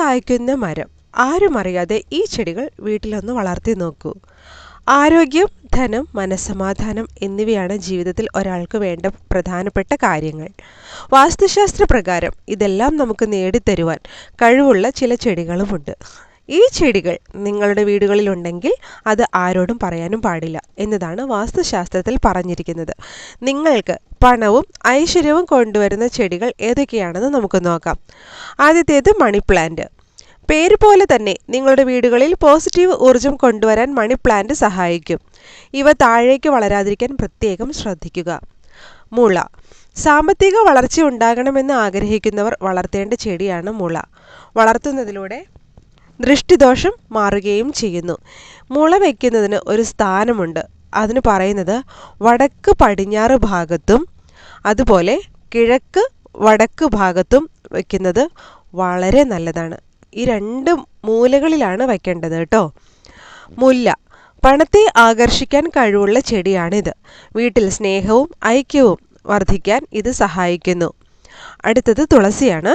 കായ്ക്കുന്ന മരം. ആരും അറിയാതെ ഈ ചെടികൾ വീട്ടിലൊന്ന് വളർത്തി നോക്കൂ. ആരോഗ്യം, ധനം, മനസ്സമാധാനം എന്നിവയാണ് ജീവിതത്തിൽ ഒരാൾക്ക് വേണ്ട പ്രധാനപ്പെട്ട കാര്യങ്ങൾ. വാസ്തുശാസ്ത്ര പ്രകാരം ഇതെല്ലാം നമുക്ക് നേടിത്തരുവാൻ കഴിവുള്ള ചില ചെടികളുമുണ്ട്. ഈ ചെടികൾ നിങ്ങളുടെ വീടുകളിലുണ്ടെങ്കിൽ അത് ആരോടും പറയാനും പാടില്ല എന്നതാണ് വാസ്തുശാസ്ത്രത്തിൽ പറഞ്ഞിരിക്കുന്നത്. നിങ്ങൾക്ക് പണവും ഐശ്വര്യവും കൊണ്ടുവരുന്ന ചെടികൾ ഏതൊക്കെയാണെന്ന് നമുക്ക് നോക്കാം. ആദ്യത്തേത് മണി പ്ലാന്റ്. പേര് പോലെ തന്നെ നിങ്ങളുടെ വീടുകളിൽ പോസിറ്റീവ് ഊർജം കൊണ്ടുവരാൻ മണി പ്ലാന്റ് സഹായിക്കും. ഇവ താഴേക്ക് വളരാതിരിക്കാൻ പ്രത്യേകം ശ്രദ്ധിക്കുക. മുള. സാമ്പത്തിക വളർച്ച ഉണ്ടാകണമെന്ന് ആഗ്രഹിക്കുന്നവർ വളർത്തേണ്ട ചെടിയാണ് മുള. വളർത്തുന്നതിലൂടെ ദൃഷ്ടിദോഷം മാറുകയും ചെയ്യുന്നു. മുള വയ്ക്കുന്നതിന് ഒരു സ്ഥാനമുണ്ട്. അതിന് പറയുന്നത് വടക്ക് പടിഞ്ഞാറ് ഭാഗത്തും അതുപോലെ കിഴക്ക് വടക്ക് ഭാഗത്തും വയ്ക്കുന്നത് വളരെ നല്ലതാണ്. ഈ രണ്ട് മൂലകളിലാണ് വയ്ക്കേണ്ടത് കേട്ടോ. മുല്ല. പണത്തെ ആകർഷിക്കാൻ കഴിവുള്ള ചെടിയാണിത്. വീട്ടിൽ സ്നേഹവും ഐക്യവും വർദ്ധിക്കാൻ ഇത് സഹായിക്കുന്നു. അടുത്തത് തുളസിയാണ്.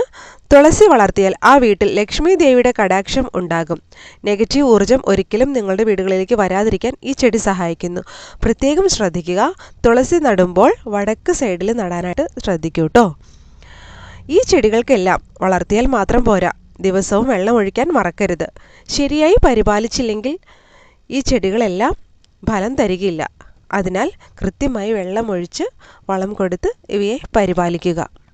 തുളസി വളർത്തിയാൽ ആ വീട്ടിൽ ലക്ഷ്മി ദേവിയുടെ കടാക്ഷം ഉണ്ടാകും. നെഗറ്റീവ് ഊർജം ഒരിക്കലും നിങ്ങളുടെ വീടുകളിലേക്ക് വരാതിരിക്കാൻ ഈ ചെടി സഹായിക്കുന്നു. പ്രത്യേകം ശ്രദ്ധിക്കുക, തുളസി നടുമ്പോൾ വടക്ക് സൈഡിൽ നടാനായിട്ട് ശ്രദ്ധിക്കൂ കേട്ടോ. ഈ ചെടികൾക്കെല്ലാം വളർത്തിയാൽ മാത്രം പോരാ, ദിവസവും വെള്ളം ഒഴിക്കാൻ മറക്കരുത്. ശരിയായി പരിപാലിച്ചില്ലെങ്കിൽ ഈ ചെടികളെല്ലാം ഫലം തരികയില്ല. അതിനാൽ കൃത്യമായി വെള്ളം ഒഴിച്ച് വളം കൊടുത്ത് ഇവയെ പരിപാലിക്കുക.